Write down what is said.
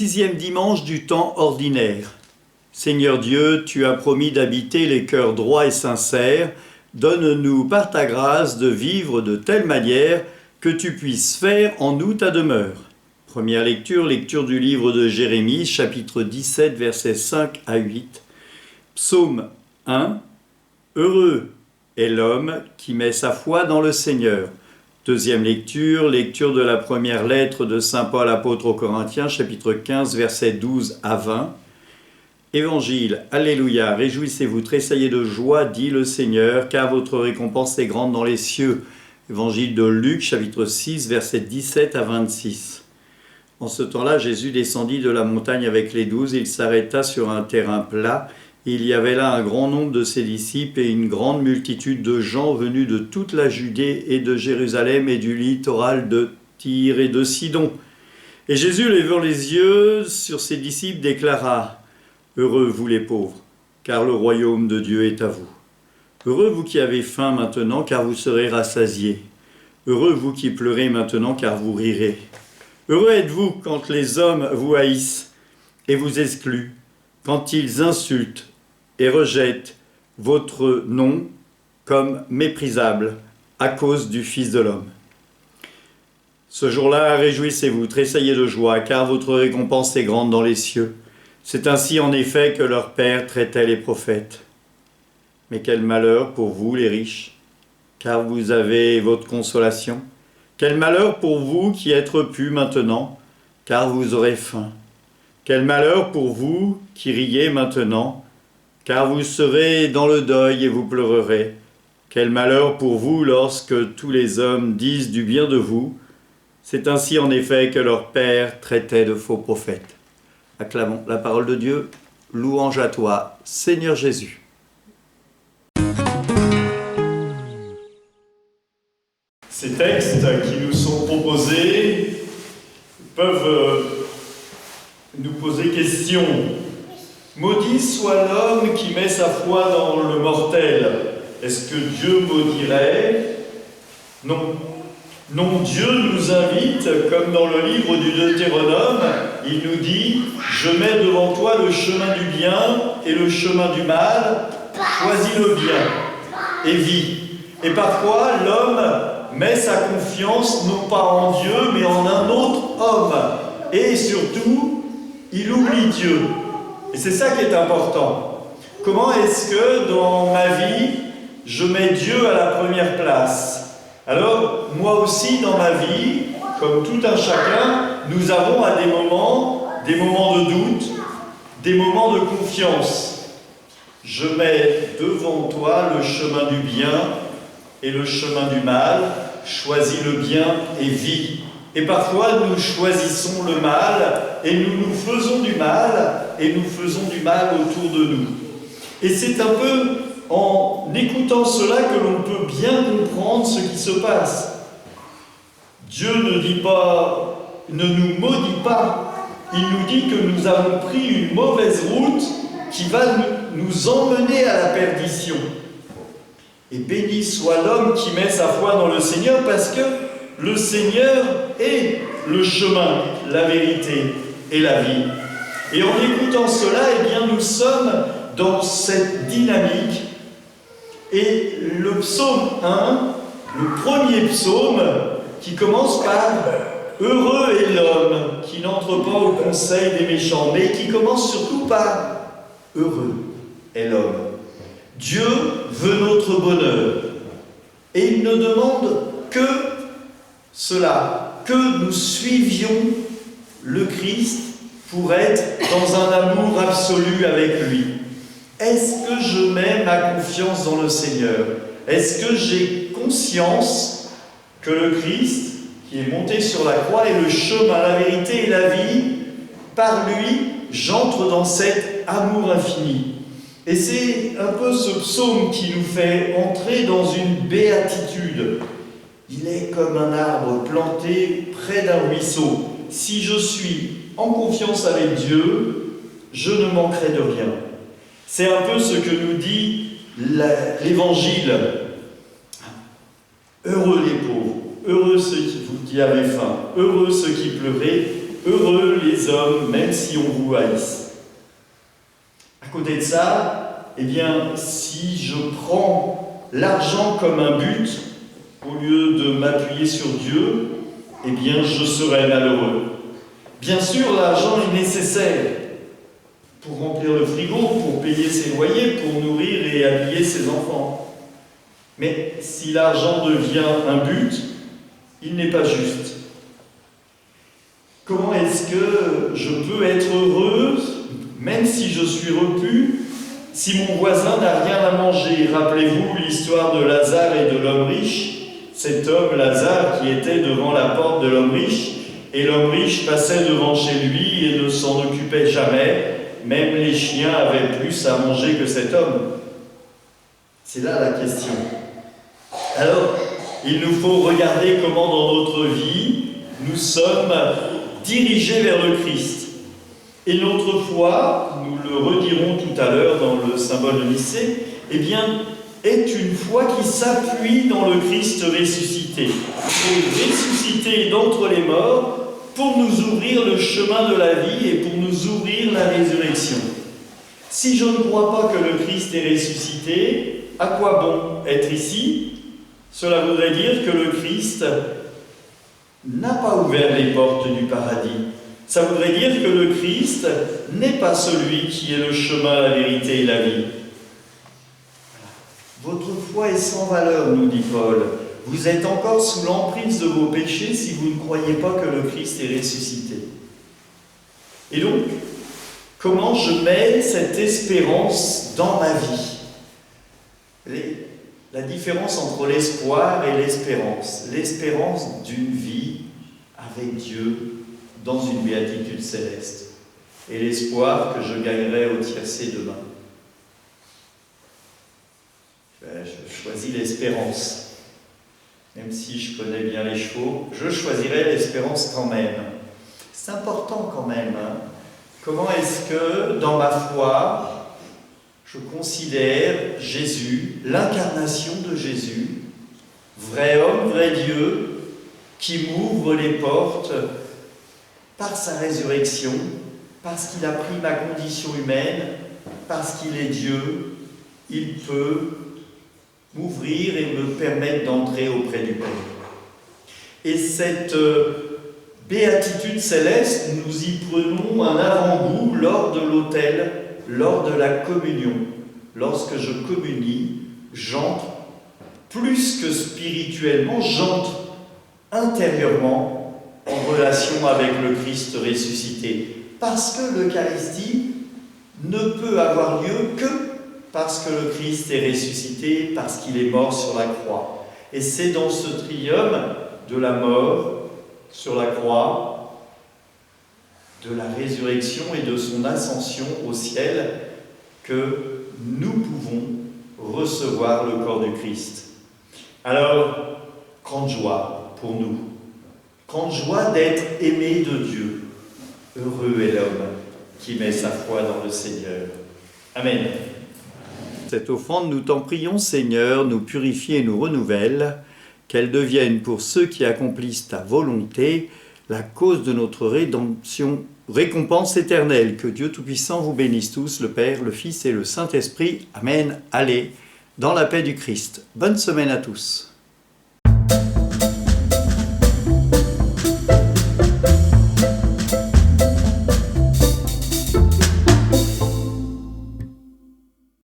Sixième dimanche du temps ordinaire. Seigneur Dieu, tu as promis d'habiter les cœurs droits et sincères. Donne-nous par ta grâce de vivre de telle manière que tu puisses faire en nous ta demeure. Première lecture, lecture du livre de Jérémie, chapitre 17, versets 5 à 8. Psaume 1. Heureux est l'homme qui met sa foi dans le Seigneur. Deuxième lecture, lecture de la première lettre de saint Paul apôtre aux Corinthiens, chapitre 15, versets 12 à 20. Évangile, Alléluia, réjouissez-vous, tressaillez de joie, dit le Seigneur, car votre récompense est grande dans les cieux. Évangile de Luc, chapitre 6, versets 17 à 26. En ce temps-là, Jésus descendit de la montagne avec les 12, il s'arrêta sur un terrain plat. Il y avait là un grand nombre de ses disciples et une grande multitude de gens venus de toute la Judée et de Jérusalem et du littoral de Tyr et de Sidon. Et Jésus, levant les yeux sur ses disciples, déclara : « Heureux vous les pauvres, car le royaume de Dieu est à vous. Heureux vous qui avez faim maintenant, car vous serez rassasiés. Heureux vous qui pleurez maintenant, car vous rirez. Heureux êtes-vous quand les hommes vous haïssent et vous excluent, quand ils insultent et rejettent votre nom comme méprisable à cause du Fils de l'homme. Ce jour-là, réjouissez-vous, tressaillez de joie, car votre récompense est grande dans les cieux. C'est ainsi en effet que leur Père traitait les prophètes. Mais quel malheur pour vous les riches, car vous avez votre consolation. Quel malheur pour vous qui êtes repus maintenant, car vous aurez faim. Quel malheur pour vous qui riez maintenant, car vous serez dans le deuil et vous pleurerez. Quel malheur pour vous lorsque tous les hommes disent du bien de vous. C'est ainsi en effet que leur Père traitait de faux prophètes. Acclamons la parole de Dieu. Louange à toi, Seigneur Jésus. Ces textes qui nous sont proposés peuvent nous poser question. Maudit soit l'homme qui met sa foi dans le mortel. Est-ce que Dieu maudirait ? Non. Non, Dieu nous invite, comme dans le livre du Deutéronome, il nous dit « Je mets devant toi le chemin du bien et le chemin du mal, choisis le bien et vis. » Et parfois, l'homme met sa confiance non pas en Dieu, mais en un autre homme. Et surtout, il oublie Dieu. Et c'est ça qui est important. Comment est-ce que dans ma vie, je mets Dieu à la première place ? Alors, moi aussi, dans ma vie, comme tout un chacun, nous avons à des moments de doute, des moments de confiance. Je mets devant toi le chemin du bien et le chemin du mal, choisis le bien et vis. Et parfois, nous choisissons le mal et nous faisons du mal et nous faisons du mal autour de nous. Et c'est un peu en écoutant cela que l'on peut bien comprendre ce qui se passe. Dieu ne nous maudit pas. Il nous dit que nous avons pris une mauvaise route qui va nous emmener à la perdition. Et béni soit l'homme qui met sa foi dans le Seigneur, parce que le Seigneur est le chemin, la vérité et la vie. Et en écoutant cela, eh bien, nous sommes dans cette dynamique. Et le psaume 1, le premier psaume, qui commence par « Heureux est l'homme qui n'entre pas au conseil des méchants », mais qui commence surtout par « Heureux est l'homme ». Dieu veut notre bonheur. Et il ne demande que cela, que nous suivions le Christ pour être dans un amour absolu avec lui. Est-ce que je mets ma confiance dans le Seigneur ? Est-ce que j'ai conscience que le Christ, qui est monté sur la croix, est le chemin, la vérité et la vie ? Par lui, j'entre dans cet amour infini. Et c'est un peu ce psaume qui nous fait entrer dans une béatitude. Il est comme un arbre planté près d'un ruisseau. Si je suis en confiance avec Dieu, je ne manquerai de rien. C'est un peu ce que nous dit l'Évangile. Heureux les pauvres, heureux ceux qui avez faim, heureux ceux qui pleurez, heureux les hommes, même si on vous haïsse. À côté de ça, eh bien, si je prends l'argent comme un but, au lieu de m'appuyer sur Dieu, eh bien, je serai malheureux. Bien sûr, l'argent est nécessaire pour remplir le frigo, pour payer ses loyers, pour nourrir et habiller ses enfants. Mais si l'argent devient un but, il n'est pas juste. Comment est-ce que je peux être heureuse, même si je suis repu, si mon voisin n'a rien à manger? Rappelez-vous l'histoire de Lazare et de l'homme riche. Cet homme, Lazare, qui était devant la porte de l'homme riche, et l'homme riche passait devant chez lui et ne s'en occupait jamais. Même les chiens avaient plus à manger que cet homme. C'est là la question. Alors, il nous faut regarder comment dans notre vie, nous sommes dirigés vers le Christ. Et notre foi, nous le redirons tout à l'heure dans le symbole de Nicée, eh bien, est une foi qui s'appuie dans le Christ ressuscité. Et ressuscité d'entre les morts pour nous ouvrir le chemin de la vie et pour nous ouvrir la résurrection. Si je ne crois pas que le Christ est ressuscité, à quoi bon être ici? Cela voudrait dire que le Christ n'a pas ouvert les portes du paradis. Ça voudrait dire que le Christ n'est pas celui qui est le chemin, la vérité et la vie. Votre foi est sans valeur, nous dit Paul. Vous êtes encore sous l'emprise de vos péchés si vous ne croyez pas que le Christ est ressuscité. Et donc, comment je mets cette espérance dans ma vie? La différence entre l'espoir et l'espérance. L'espérance d'une vie avec Dieu dans une béatitude céleste. Et l'espoir que je gagnerai au tiercé demain. Je choisis l'espérance. Même si je connais bien les chevaux, je choisirai l'espérance quand même. C'est important quand même. Comment est-ce que, dans ma foi, je considère Jésus, l'incarnation de Jésus, vrai homme, vrai Dieu, qui m'ouvre les portes par sa résurrection, parce qu'il a pris ma condition humaine, parce qu'il est Dieu, il peut m'ouvrir et me permettre d'entrer auprès du Père. Et cette béatitude céleste, nous y prenons un avant-goût lors de l'autel, lors de la communion. Lorsque je communie, j'entre plus que spirituellement, j'entre intérieurement en relation avec le Christ ressuscité. Parce que l'Eucharistie ne peut avoir lieu que parce que le Christ est ressuscité, parce qu'il est mort sur la croix. Et c'est dans ce triomphe de la mort sur la croix, de la résurrection et de son ascension au ciel que nous pouvons recevoir le corps du Christ. Alors, grande joie pour nous, grande joie d'être aimé de Dieu. Heureux est l'homme qui met sa foi dans le Seigneur. Amen. Cette offrande, nous t'en prions, Seigneur, nous purifie et nous renouvelle, qu'elle devienne pour ceux qui accomplissent ta volonté la cause de notre rédemption, récompense éternelle. Que Dieu Tout-Puissant vous bénisse tous, le Père, le Fils et le Saint-Esprit. Amen. Allez, dans la paix du Christ. Bonne semaine à tous.